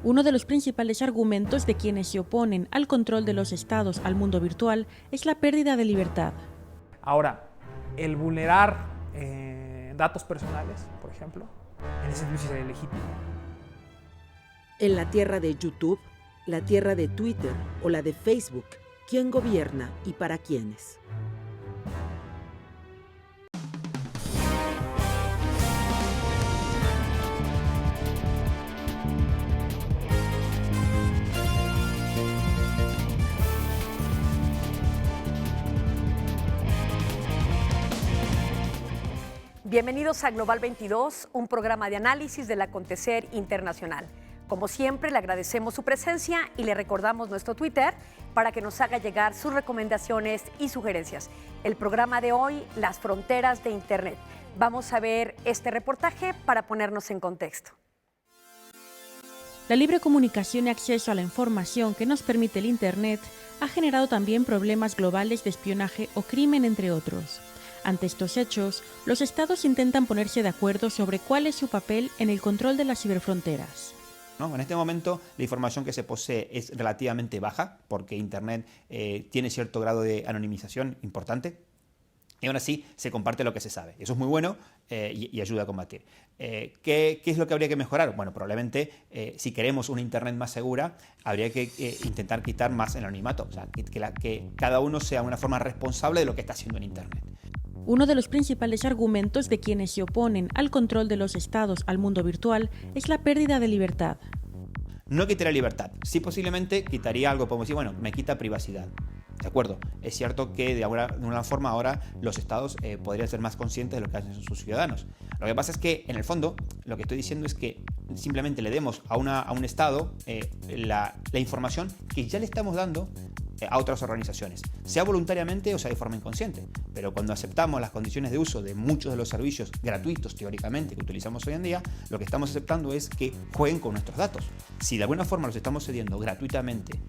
Uno de los principales argumentos de quienes se oponen al control de los estados al mundo virtual es la pérdida de libertad. Ahora, el vulnerar datos personales, por ejemplo, en ese sentido sería legítimo. En la tierra de YouTube, la tierra de Twitter o la de Facebook, ¿quién gobierna y para quiénes? Bienvenidos a Global 22, un programa de análisis del acontecer internacional. Como siempre, le agradecemos su presencia y le recordamos nuestro Twitter para que nos haga llegar sus recomendaciones y sugerencias. El programa de hoy, las fronteras de Internet. Vamos a ver este reportaje para ponernos en contexto. La libre comunicación y acceso a la información que nos permite el Internet ha generado también problemas globales de espionaje o crimen, entre otros. Ante estos hechos, los estados intentan ponerse de acuerdo sobre cuál es su papel en el control de las ciberfronteras. ¿No? En este momento la información que se posee es relativamente baja porque Internet tiene cierto grado de anonimización importante y aún así se comparte lo que se sabe. Eso es muy bueno y ayuda a combatir. ¿Qué es lo que habría que mejorar? Bueno, probablemente si queremos una Internet más segura habría que intentar quitar más el anonimato, o sea, que cada uno sea una forma responsable de lo que está haciendo en Internet. Uno de los principales argumentos de quienes se oponen al control de los estados al mundo virtual es la pérdida de libertad. No quitaría libertad, sí posiblemente quitaría algo, podemos decir, bueno, me quita privacidad. De acuerdo, es cierto que de alguna forma ahora los estados podrían ser más conscientes de lo que hacen sus ciudadanos. Lo que pasa es que, en el fondo, lo que estoy diciendo es que simplemente le demos a un estado la información que ya le estamos dando a otras organizaciones, sea voluntariamente o sea de forma inconsciente. Pero cuando aceptamos las condiciones de uso de muchos de los servicios gratuitos, teóricamente, que utilizamos hoy en día, lo que estamos aceptando es que jueguen con nuestros datos. Si de alguna forma los estamos cediendo gratuitamente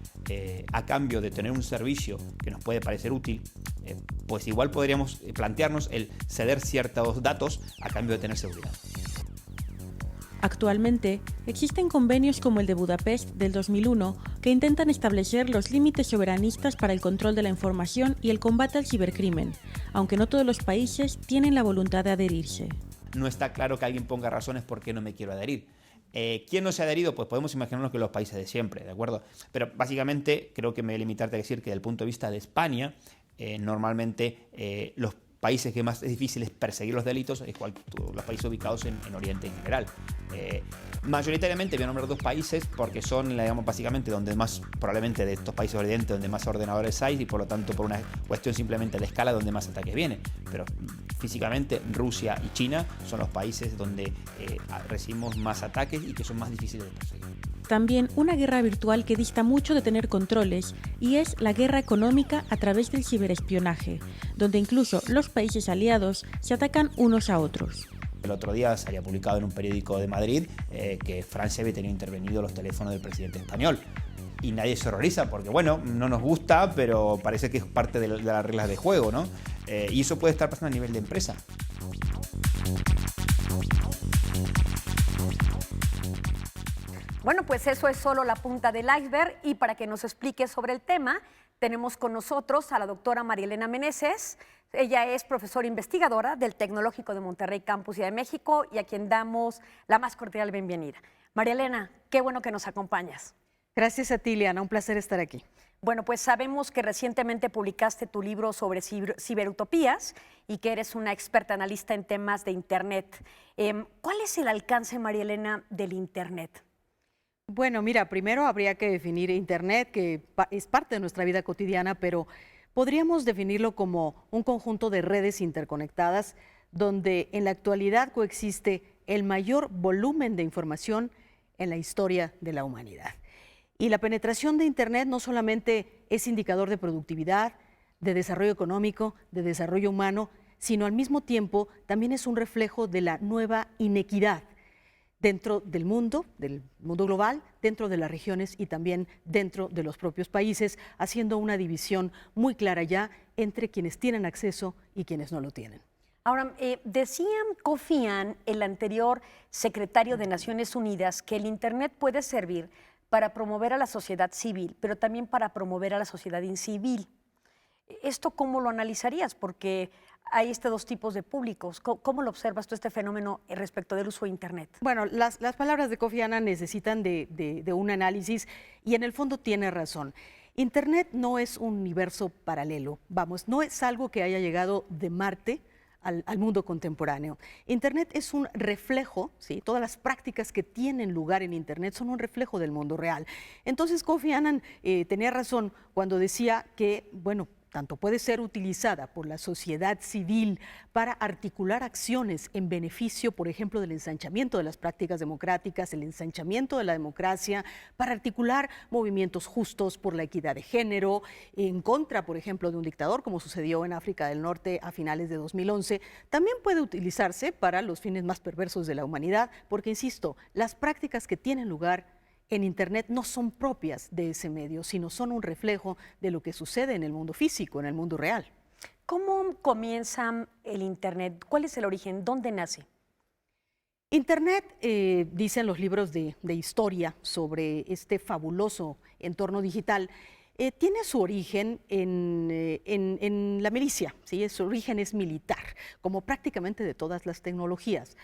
a cambio de tener un servicio que nos puede parecer útil, pues igual podríamos plantearnos el ceder ciertos datos a cambio de tener seguridad. Actualmente, existen convenios como el de Budapest del 2001 que intentan establecer los límites soberanistas para el control de la información y el combate al cibercrimen, aunque no todos los países tienen la voluntad de adherirse. No está claro que alguien ponga razones por qué no me quiero adherir. ¿Quién no se ha adherido? Pues podemos imaginarnos que los países de siempre, ¿de acuerdo? Pero básicamente creo que me voy a limitarte a decir que desde el punto de vista de España, normalmente los países que más es difícil es perseguir los delitos es los países ubicados en Oriente en general. Mayoritariamente voy a nombrar dos países porque son, digamos, básicamente donde más, probablemente de estos países de Oriente, donde más ordenadores hay y por lo tanto por una cuestión simplemente de escala donde más ataques vienen. Pero físicamente Rusia y China son los países donde recibimos más ataques y que son más difíciles de perseguir. También una guerra virtual que dista mucho de tener controles y es la guerra económica a través del ciberespionaje, donde incluso los países aliados se atacan unos a otros. El otro día salía publicado en un periódico de Madrid que Francia había tenido intervenido los teléfonos del presidente español. Y nadie se horroriza porque, bueno, no nos gusta, pero parece que es parte de las reglas de juego, ¿no? Y eso puede estar pasando a nivel de empresa. Bueno, pues eso es solo la punta del iceberg y para que nos explique sobre el tema, tenemos con nosotros a la doctora María Elena Meneses. Ella es profesora investigadora del Tecnológico de Monterrey, Campus Ciudad de México, y a quien damos la más cordial bienvenida. María Elena, qué bueno que nos acompañas. Gracias a ti, Liana, un placer estar aquí. Bueno, pues sabemos que recientemente publicaste tu libro sobre ciberutopías y que eres una experta analista en temas de Internet. ¿Cuál es el alcance, María Elena, del Internet? Bueno, mira, primero habría que definir Internet, que es parte de nuestra vida cotidiana, pero podríamos definirlo como un conjunto de redes interconectadas donde en la actualidad coexiste el mayor volumen de información en la historia de la humanidad. Y la penetración de Internet no solamente es indicador de productividad, de desarrollo económico, de desarrollo humano, sino al mismo tiempo también es un reflejo de la nueva inequidad dentro del mundo global, dentro de las regiones y también dentro de los propios países, haciendo una división muy clara ya entre quienes tienen acceso y quienes no lo tienen. Ahora, decía Kofi Annan, el anterior secretario de Naciones Unidas, que el Internet puede servir para promover a la sociedad civil, pero también para promover a la sociedad incivil. ¿Esto cómo lo analizarías? Porque hay dos tipos de públicos. ¿Cómo lo observas tú este fenómeno respecto del uso de Internet? Bueno, las palabras de Kofi Annan necesitan de un análisis y en el fondo tiene razón. Internet no es un universo paralelo, vamos, no es algo que haya llegado de Marte al mundo contemporáneo. Internet es un reflejo, ¿sí? Todas las prácticas que tienen lugar en Internet son un reflejo del mundo real. Entonces Kofi Annan tenía razón cuando decía que, bueno, tanto puede ser utilizada por la sociedad civil para articular acciones en beneficio, por ejemplo, del ensanchamiento de las prácticas democráticas, el ensanchamiento de la democracia, para articular movimientos justos por la equidad de género, en contra, por ejemplo, de un dictador, como sucedió en África del Norte a finales de 2011. También puede utilizarse para los fines más perversos de la humanidad, porque, insisto, las prácticas que tienen lugar en Internet no son propias de ese medio, sino son un reflejo de lo que sucede en el mundo físico, en el mundo real. ¿Cómo comienza el Internet? ¿Cuál es el origen? ¿Dónde nace? Internet, dicen los libros de historia sobre este fabuloso entorno digital, tiene su origen en la milicia, ¿sí? Su origen es militar, como prácticamente de todas las tecnologías.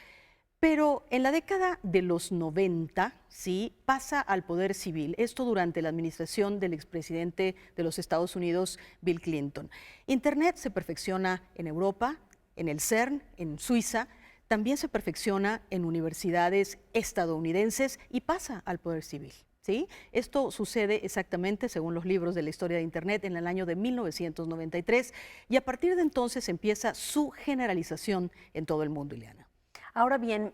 Pero en la década de los 90, sí, pasa al poder civil. Esto durante la administración del expresidente de los Estados Unidos, Bill Clinton. Internet se perfecciona en Europa, en el CERN, en Suiza. También se perfecciona en universidades estadounidenses y pasa al poder civil. ¿Sí? Esto sucede exactamente, según los libros de la historia de Internet, en el año de 1993 y a partir de entonces empieza su generalización en todo el mundo, Ileana. Ahora bien,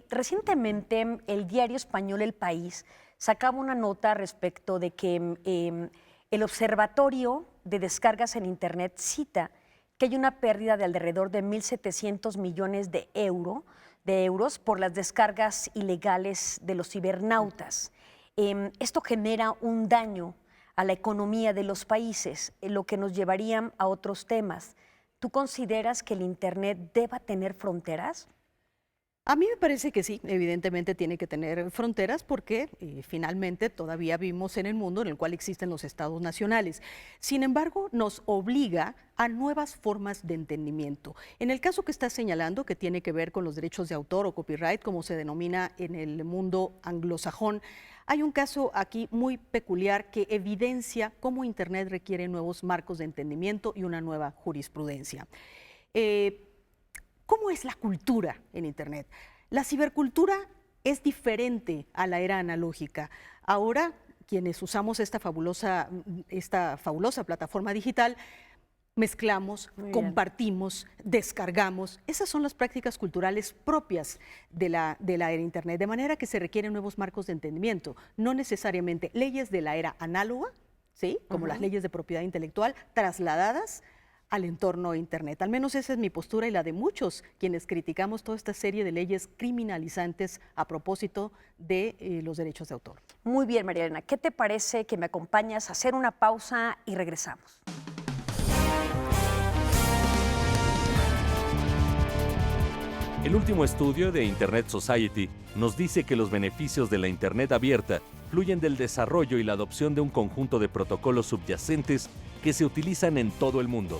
recientemente el diario español El País sacaba una nota respecto de que el Observatorio de Descargas en Internet cita que hay una pérdida de alrededor de 1.700 millones de euros por las descargas ilegales de los cibernautas. Esto genera un daño a la economía de los países, lo que nos llevaría a otros temas. ¿Tú consideras que el Internet deba tener fronteras? A mí me parece que sí, evidentemente tiene que tener fronteras porque finalmente todavía vivimos en el mundo en el cual existen los estados nacionales. Sin embargo, nos obliga a nuevas formas de entendimiento. En el caso que estás señalando, que tiene que ver con los derechos de autor o copyright, como se denomina en el mundo anglosajón, hay un caso aquí muy peculiar que evidencia cómo Internet requiere nuevos marcos de entendimiento y una nueva jurisprudencia. ¿Cómo es la cultura en Internet? La cibercultura es diferente a la era analógica. Ahora, quienes usamos esta fabulosa plataforma digital, mezclamos, compartimos, descargamos. Esas son las prácticas culturales propias de la era Internet, de manera que se requieren nuevos marcos de entendimiento, no necesariamente leyes de la era análoga, ¿sí? Como las leyes de propiedad intelectual, trasladadas al entorno Internet. Al menos esa es mi postura y la de muchos quienes criticamos toda esta serie de leyes criminalizantes a propósito de los derechos de autor. Muy bien, María Elena, ¿qué te parece que me acompañas a hacer una pausa y regresamos? El último estudio de Internet Society nos dice que los beneficios de la Internet abierta fluyen del desarrollo y la adopción de un conjunto de protocolos subyacentes que se utilizan en todo el mundo.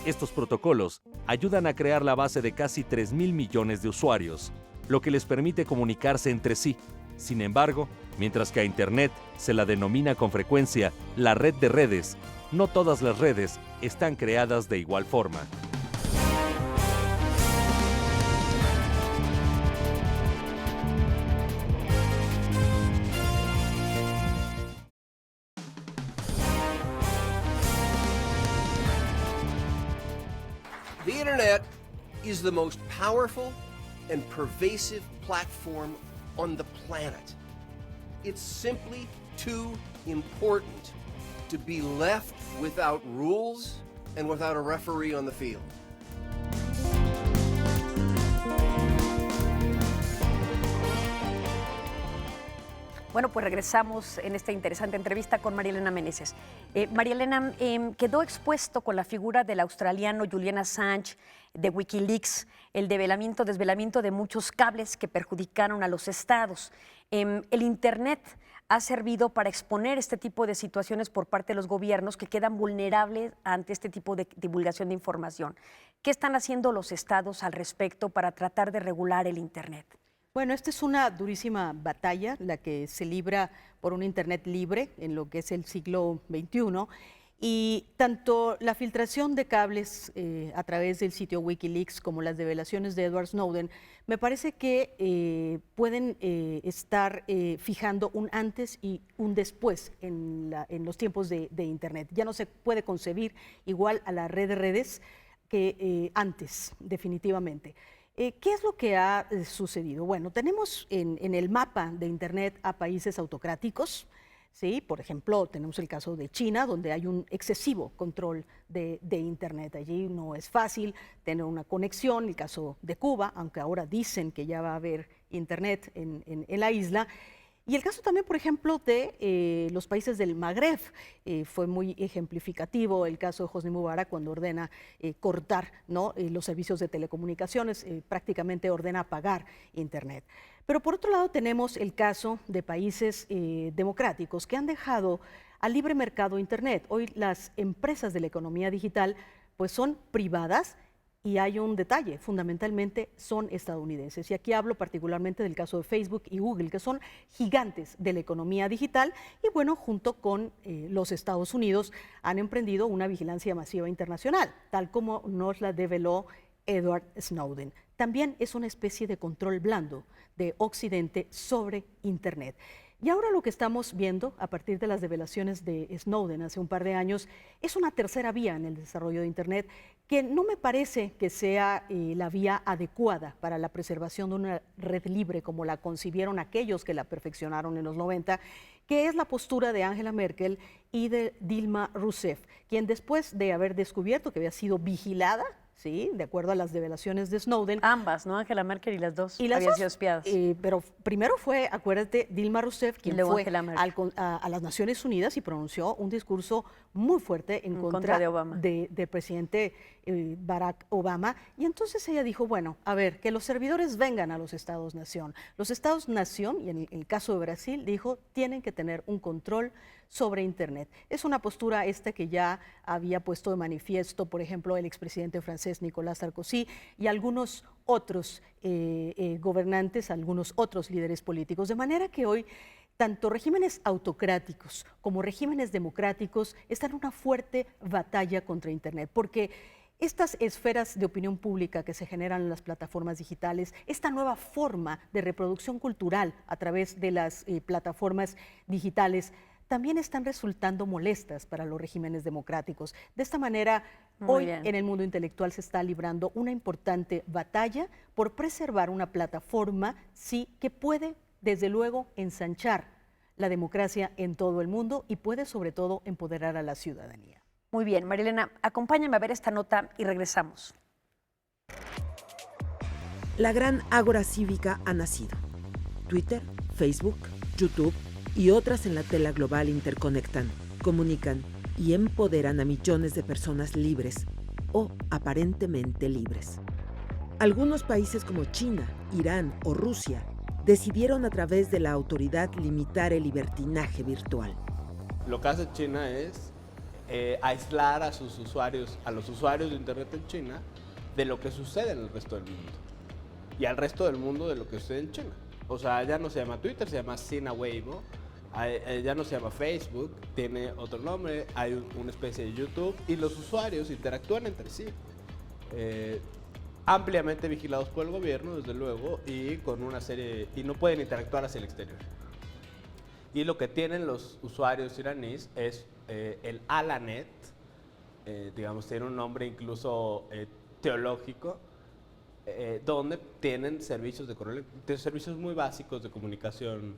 Estos protocolos ayudan a crear la base de casi 3.000 millones de usuarios, lo que les permite comunicarse entre sí. Sin embargo, mientras que a Internet se la denomina con frecuencia la red de redes, no todas las redes están creadas de igual forma. The internet is the most powerful and pervasive platform on the planet. It's simply too important to be left without rules and without a referee on the field. Bueno, pues regresamos en esta interesante entrevista con María Elena Meneses. María Elena, quedó expuesto con la figura del australiano Julian Assange de Wikileaks, el desvelamiento de muchos cables que perjudicaron a los estados. El Internet ha servido para exponer este tipo de situaciones por parte de los gobiernos que quedan vulnerables ante este tipo de divulgación de información. ¿Qué están haciendo los estados al respecto para tratar de regular el Internet? Bueno, esta es una durísima batalla, la que se libra por un Internet libre en lo que es el siglo XXI. Y tanto la filtración de cables a través del sitio Wikileaks como las develaciones de Edward Snowden, me parece que pueden estar fijando un antes y un después en los tiempos de Internet. Ya no se puede concebir igual a la red de redes que antes, definitivamente. ¿Qué es lo que ha sucedido? Bueno, tenemos en el mapa de Internet a países autocráticos. Sí, por ejemplo, tenemos el caso de China, donde hay un excesivo control de Internet. Allí no es fácil tener una conexión. El caso de Cuba, aunque ahora dicen que ya va a haber Internet en la isla. Y el caso también, por ejemplo, de los países del Magreb. Fue muy ejemplificativo el caso de Hosni Mubarak cuando ordena cortar, ¿no?, los servicios de telecomunicaciones, prácticamente ordena apagar Internet. Pero por otro lado tenemos el caso de países democráticos que han dejado al libre mercado Internet. Hoy las empresas de la economía digital pues son privadas. Y hay un detalle, fundamentalmente son estadounidenses. Y aquí hablo particularmente del caso de Facebook y Google, que son gigantes de la economía digital y bueno, junto con los Estados Unidos han emprendido una vigilancia masiva internacional, tal como nos la develó Edward Snowden. También es una especie de control blando de Occidente sobre Internet. Y ahora lo que estamos viendo a partir de las develaciones de Snowden hace un par de años es una tercera vía en el desarrollo de Internet que no me parece que sea la vía adecuada para la preservación de una red libre como la concibieron aquellos que la perfeccionaron en los 90, que es la postura de Angela Merkel y de Dilma Rousseff, quien después de haber descubierto que había sido vigilada, sí, de acuerdo a las develaciones de Snowden. Ambas, ¿no? Angela Merkel y las dos habían sido espiadas. Pero primero fue, acuérdate, Dilma Rousseff quien fue a las Naciones Unidas y pronunció un discurso muy fuerte en contra de Obama, del presidente Barack Obama. Y entonces ella dijo, bueno, a ver, que los servidores vengan a los Estados-nación. Los Estados-nación, y en el caso de Brasil, dijo, tienen que tener un control sobre Internet. Es una postura esta que ya había puesto de manifiesto, por ejemplo, el expresidente francés Nicolas Sarkozy y algunos otros gobernantes, algunos otros líderes políticos. De manera que hoy tanto regímenes autocráticos como regímenes democráticos están en una fuerte batalla contra Internet, porque estas esferas de opinión pública que se generan en las plataformas digitales, esta nueva forma de reproducción cultural a través de las plataformas digitales, también están resultando molestas para los regímenes democráticos. De esta manera, hoy en el mundo intelectual se está librando una importante batalla por preservar una plataforma, sí, que puede, desde luego, ensanchar la democracia en todo el mundo y puede, sobre todo, empoderar a la ciudadanía. Muy bien, Marilena, acompáñame a ver esta nota y regresamos. La gran ágora cívica ha nacido. Twitter, Facebook, YouTube y otras en la tela global interconectan, comunican y empoderan a millones de personas libres o aparentemente libres. Algunos países como China, Irán o Rusia decidieron a través de la autoridad limitar el libertinaje virtual. Lo que hace China es aislar a sus usuarios, a los usuarios de Internet en China, de lo que sucede en el resto del mundo. Y al resto del mundo de lo que sucede en China. O sea, ya no se llama Twitter, se llama Sina Weibo. Ya no se llama Facebook, tiene otro nombre, hay una especie de YouTube y los usuarios interactúan entre sí. Ampliamente vigilados por el gobierno, desde luego, y con una serie, y no pueden interactuar hacia el exterior. Y lo que tienen los usuarios iraníes es el Alanet, digamos, tiene un nombre incluso teológico, donde tienen servicios servicios muy básicos de comunicación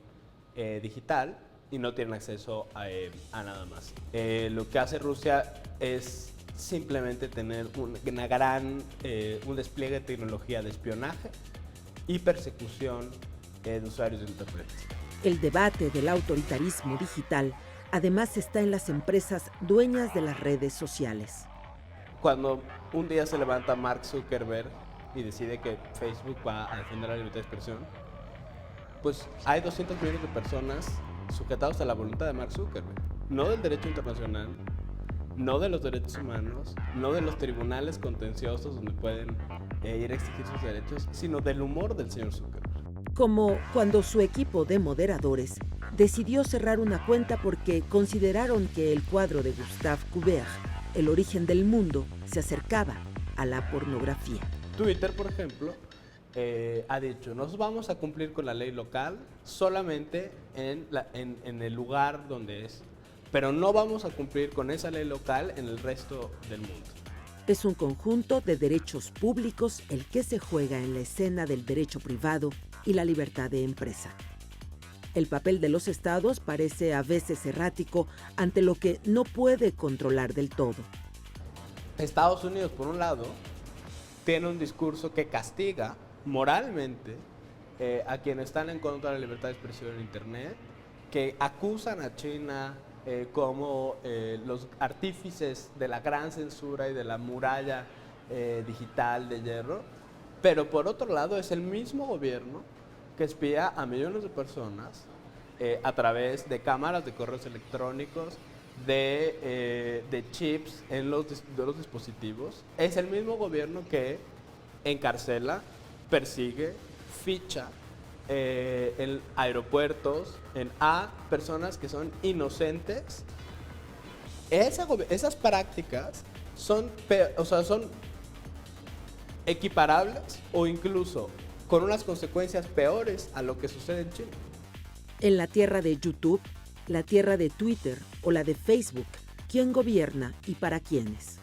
digital y no tienen acceso a nada más. Lo que hace Rusia es simplemente tener un despliegue de tecnología de espionaje y persecución de usuarios de Internet. El debate del autoritarismo digital además está en las empresas dueñas de las redes sociales. cuando un día se levanta Mark Zuckerberg y decide que Facebook va a defender la libertad de expresión, pues hay 200 millones de personas sujetados a la voluntad de Mark Zuckerberg, no del derecho internacional, no de los derechos humanos, no de los tribunales contenciosos donde pueden ir a exigir sus derechos, sino del humor del señor Zuckerberg. Como cuando su equipo de moderadores decidió cerrar una cuenta porque consideraron que el cuadro de Gustave Courbet, El origen del mundo, se acercaba a la pornografía. Twitter, por ejemplo, ha dicho, nos vamos a cumplir con la ley local solamente en el lugar donde es, pero no vamos a cumplir con esa ley local en el resto del mundo. Es un conjunto de derechos públicos el que se juega en la escena del derecho privado y la libertad de empresa. El papel de los estados parece a veces errático ante lo que no puede controlar del todo. Estados Unidos, por un lado, tiene un discurso que castiga moralmente a quienes están en contra de la libertad de expresión en Internet, que acusan a China como los artífices de la gran censura y de la muralla digital de hierro, pero por otro lado es el mismo gobierno que espía a millones de personas a través de cámaras de correos electrónicos, de chips en los dispositivos. Es el mismo gobierno que encarcela, persigue, ficha en aeropuertos a personas que son inocentes. Esas prácticas son equiparables o incluso con unas consecuencias peores a lo que sucede en Chile. En la tierra de YouTube, la tierra de Twitter o la de Facebook, ¿quién gobierna y para quiénes?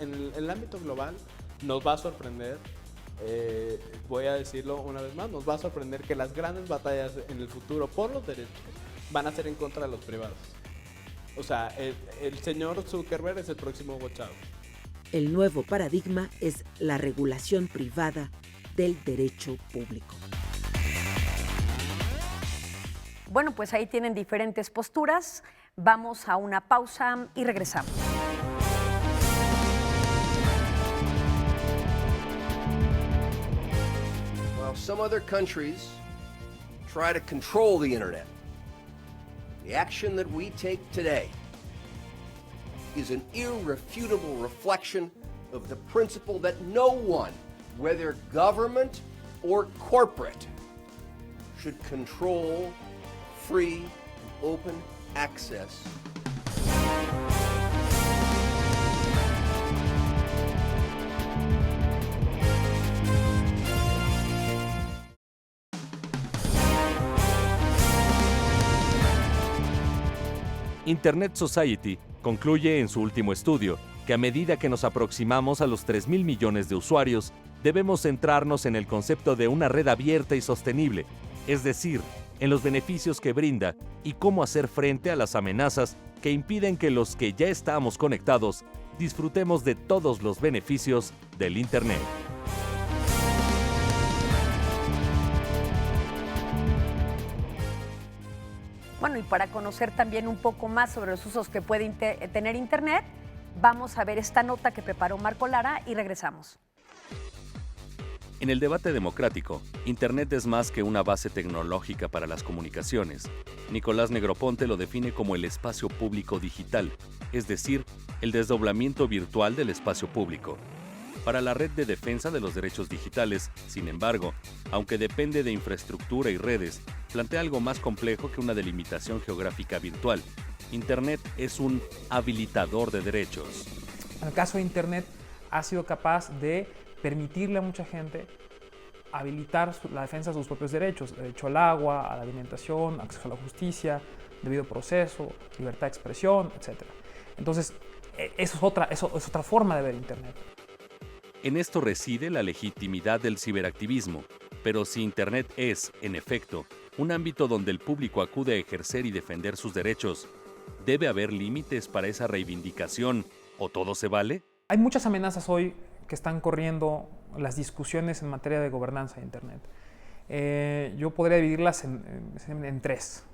En el ámbito global nos va a sorprender, voy a decirlo una vez más, nos va a sorprender que las grandes batallas en el futuro por los derechos van a ser en contra de los privados. O sea, el señor Zuckerberg es el próximo Hugo Chávez. El nuevo paradigma es la regulación privada del derecho público. Bueno, pues ahí tienen diferentes posturas. Vamos a una pausa y regresamos. While some other countries try to control the internet, the action that we take today is an irrefutable reflection of the principle that no one, whether government or corporate, should control free and open access. Internet Society concluye en su último estudio que a medida que nos aproximamos a los 3.000 millones de usuarios, debemos centrarnos en el concepto de una red abierta y sostenible, es decir, en los beneficios que brinda y cómo hacer frente a las amenazas que impiden que los que ya estamos conectados disfrutemos de todos los beneficios del Internet. Bueno, y para conocer también un poco más sobre los usos que puede tener Internet, vamos a ver esta nota que preparó Marco Lara y regresamos. En el debate democrático, Internet es más que una base tecnológica para las comunicaciones. Nicolás Negroponte lo define como el espacio público digital, es decir, el desdoblamiento virtual del espacio público. Para la Red de Defensa de los Derechos Digitales, sin embargo, aunque depende de infraestructura y redes, plantea algo más complejo que una delimitación geográfica virtual. Internet es un habilitador de derechos. En el caso de Internet, ha sido capaz de permitirle a mucha gente habilitar la defensa de sus propios derechos, derecho al agua, a la alimentación, acceso a la justicia, debido proceso, libertad de expresión, etc. Entonces, eso es otra forma de ver Internet. En esto reside la legitimidad del ciberactivismo, pero si Internet es, en efecto, un ámbito donde el público acude a ejercer y defender sus derechos, ¿debe haber límites para esa reivindicación o todo se vale? Hay muchas amenazas hoy que están corriendo las discusiones en materia de gobernanza de Internet. Yo podría dividirlas en tres.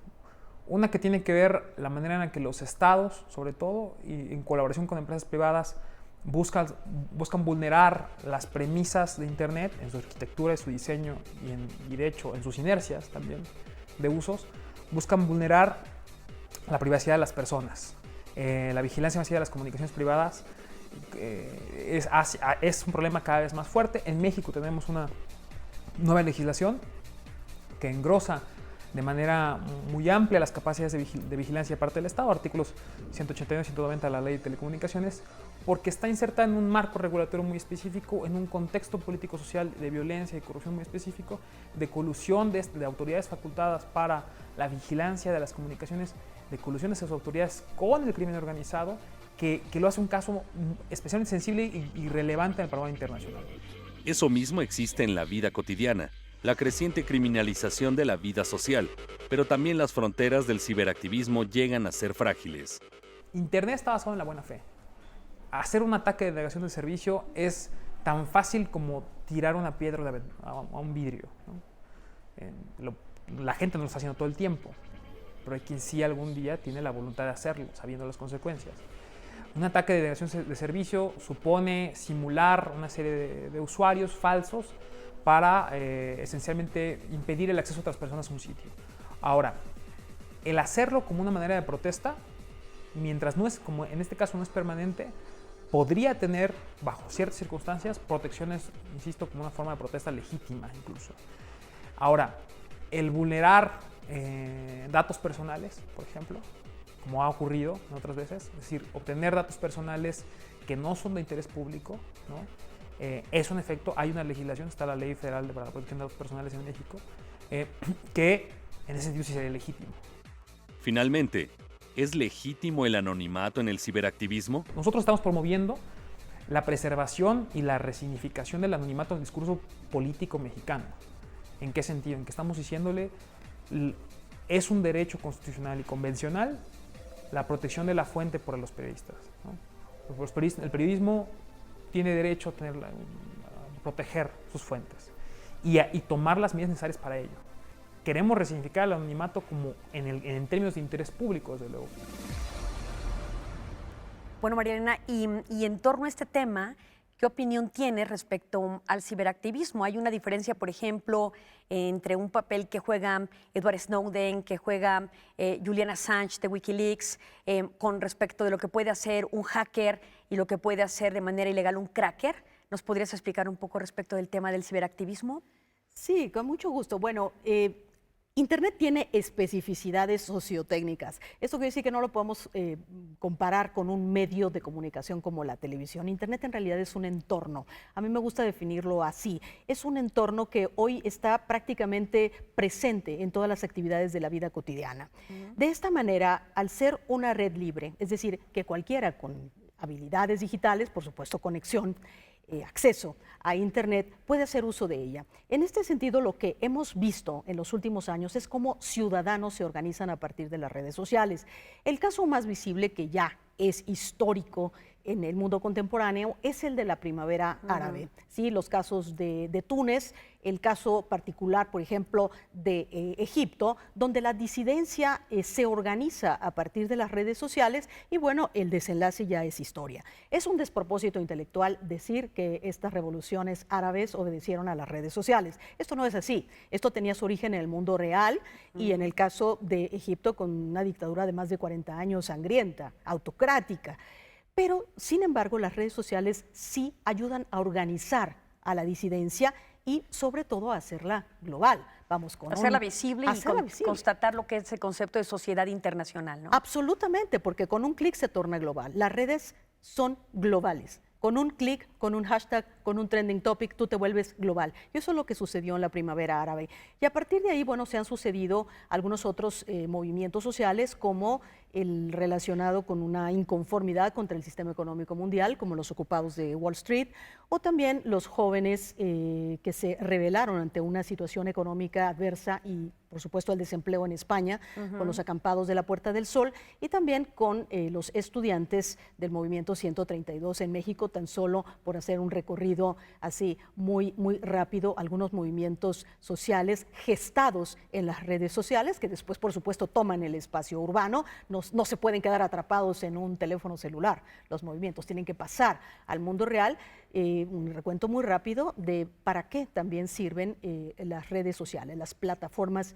Una que tiene que ver la manera en la que los estados, sobre todo, y en colaboración con empresas privadas, buscan vulnerar las premisas de Internet en su arquitectura, en su diseño y de hecho en sus inercias también de usos, buscan vulnerar la privacidad de las personas. La vigilancia masiva de las comunicaciones privadas es un problema cada vez más fuerte. En México tenemos una nueva legislación que engrosa de manera muy amplia las capacidades de vigilancia de parte del Estado, artículos 181 y 190 de la Ley de Telecomunicaciones, porque está insertada en un marco regulatorio muy específico, en un contexto político-social de violencia y corrupción muy específico, de colusión de autoridades facultadas para la vigilancia de las comunicaciones, de colusión de esas autoridades con el crimen organizado, que lo hace un caso especialmente sensible y relevante en el panorama internacional. Eso mismo existe en la vida cotidiana, la creciente criminalización de la vida social, pero también las fronteras del ciberactivismo llegan a ser frágiles. Internet está basado en la buena fe. Hacer un ataque de denegación del servicio es tan fácil como tirar una piedra a un vidrio, ¿no? La gente no lo está haciendo todo el tiempo, pero hay quien sí algún día tiene la voluntad de hacerlo, sabiendo las consecuencias. Un ataque de denegación de servicio supone simular una serie de usuarios falsos para esencialmente impedir el acceso a otras personas a un sitio. Ahora, el hacerlo como una manera de protesta, mientras no es, como en este caso no es permanente, podría tener, bajo ciertas circunstancias, protecciones, insisto, como una forma de protesta legítima incluso. Ahora, el vulnerar datos personales, por ejemplo, como ha ocurrido en otras veces, es decir, obtener datos personales que no son de interés público, ¿no? Es un efecto, hay una legislación, está la Ley Federal para la Protección de Datos Personales en México, que en ese sentido sí sería legítimo. Finalmente, ¿es legítimo el anonimato en el ciberactivismo? Nosotros estamos promoviendo la preservación y la resignificación del anonimato en el discurso político mexicano. ¿En qué sentido? En que estamos diciéndole, es un derecho constitucional y convencional la protección de la fuente por los periodistas, ¿no? El periodismo tiene derecho a proteger sus fuentes y tomar las medidas necesarias para ello. Queremos resignificar el anonimato como en términos de interés público, desde luego. Bueno, María Elena, y en torno a este tema, ¿qué opinión tiene respecto al ciberactivismo? Hay una diferencia, por ejemplo, entre un papel que juega Edward Snowden, que juega Julian Assange de Wikileaks, con respecto de lo que puede hacer un hacker y lo que puede hacer de manera ilegal un cracker. ¿Nos podrías explicar un poco respecto del tema del ciberactivismo? Sí, con mucho gusto. Bueno, Internet tiene especificidades sociotécnicas. Esto quiere decir que no lo podemos comparar con un medio de comunicación como la televisión. Internet en realidad es un entorno. A mí me gusta definirlo así. Es un entorno que hoy está prácticamente presente en todas las actividades de la vida cotidiana. De esta manera, al ser una red libre, es decir, que cualquiera con habilidades digitales, por supuesto conexión, acceso a Internet, puede hacer uso de ella. En este sentido, lo que hemos visto en los últimos años es cómo ciudadanos se organizan a partir de las redes sociales. El caso más visible, que ya es histórico en el mundo contemporáneo, es el de la primavera árabe. ¿Sí? Los casos de Túnez, el caso particular, por ejemplo, de Egipto, donde la disidencia se organiza a partir de las redes sociales y bueno, el desenlace ya es historia. Es un despropósito intelectual decir que estas revoluciones árabes obedecieron a las redes sociales. Esto no es así. Esto tenía su origen en el mundo real y en el caso de Egipto con una dictadura de más de 40 años sangrienta, autocrática. Pero, sin embargo, las redes sociales sí ayudan a organizar a la disidencia y, sobre todo, a hacerla global. Vamos con hacerla visible y constatar lo que es el concepto de sociedad internacional, ¿no? Absolutamente, porque con un clic se torna global. Las redes son globales. Con un clic, con un hashtag, con un trending topic, tú te vuelves global. Y eso es lo que sucedió en la primavera árabe. Y a partir de ahí, bueno, se han sucedido algunos otros movimientos sociales, como el relacionado con una inconformidad contra el sistema económico mundial, como los ocupados de Wall Street, o también los jóvenes que se rebelaron ante una situación económica adversa y, por supuesto, el desempleo en España, con los acampados de la Puerta del Sol, y también con los estudiantes del Movimiento 132 en México, tan solo por hacer un recorrido habido así muy rápido algunos movimientos sociales gestados en las redes sociales que después, por supuesto, toman el espacio urbano. No se pueden quedar atrapados en un teléfono celular. Los movimientos tienen que pasar al mundo real. Un recuento muy rápido de para qué también sirven las redes sociales, las plataformas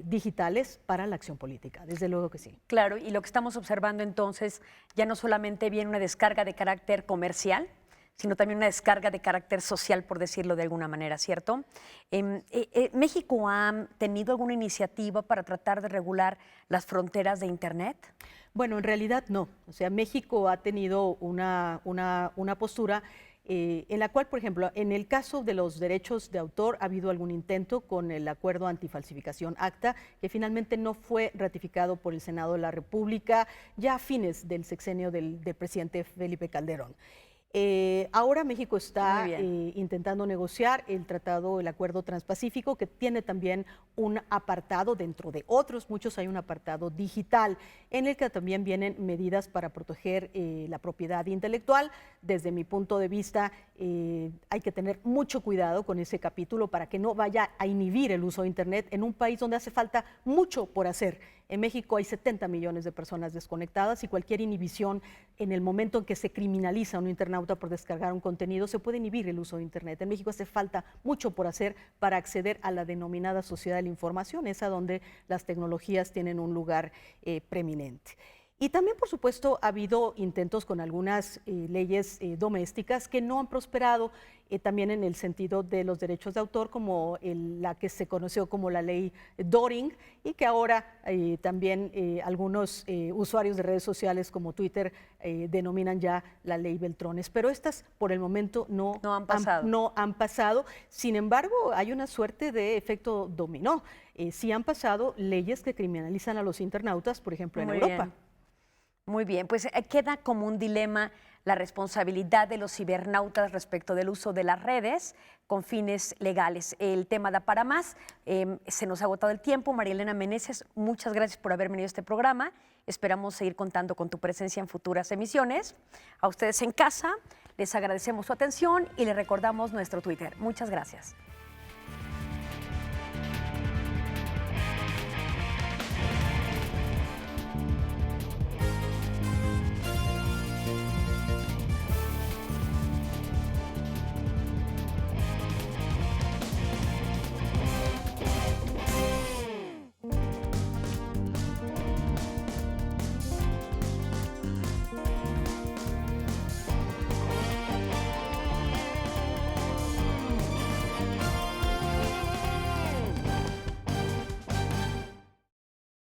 digitales para la acción política. Desde luego que sí. Claro, y lo que estamos observando entonces ya no solamente viene una descarga de carácter comercial, sino también una descarga de carácter social, por decirlo de alguna manera, ¿cierto? ¿México ha tenido alguna iniciativa para tratar de regular las fronteras de Internet? Bueno, en realidad no. O sea, México ha tenido una postura en la cual, por ejemplo, en el caso de los derechos de autor ha habido algún intento con el Acuerdo Antifalsificación ACTA, que finalmente no fue ratificado por el Senado de la República ya a fines del sexenio del presidente Felipe Calderón. Ahora México está intentando negociar el Acuerdo Transpacífico, que tiene también un apartado, dentro de otros muchos hay un apartado digital, en el que también vienen medidas para proteger la propiedad intelectual. Desde mi punto de vista, hay que tener mucho cuidado con ese capítulo para que no vaya a inhibir el uso de Internet en un país donde hace falta mucho por hacer. En México hay 70 millones de personas desconectadas y cualquier inhibición en el momento en que se criminaliza a un internauta por descargar un contenido, se puede inhibir el uso de Internet. En México hace falta mucho por hacer para acceder a la denominada sociedad de la información, esa donde las tecnologías tienen un lugar preeminente. Y también, por supuesto, ha habido intentos con algunas leyes domésticas que no han prosperado, también en el sentido de los derechos de autor, como la que se conoció como la ley Doring, y que ahora también algunos usuarios de redes sociales como Twitter denominan ya la ley Beltrones. Pero estas, por el momento, no han pasado. Sin embargo, hay una suerte de efecto dominó. Sí han pasado leyes que criminalizan a los internautas, por ejemplo, en Europa. Muy bien, pues queda como un dilema la responsabilidad de los cibernautas respecto del uso de las redes con fines legales. El tema da para más, se nos ha agotado el tiempo. María Elena Meneses, muchas gracias por haber venido a este programa. Esperamos seguir contando con tu presencia en futuras emisiones. A ustedes en casa les agradecemos su atención y les recordamos nuestro Twitter. Muchas gracias.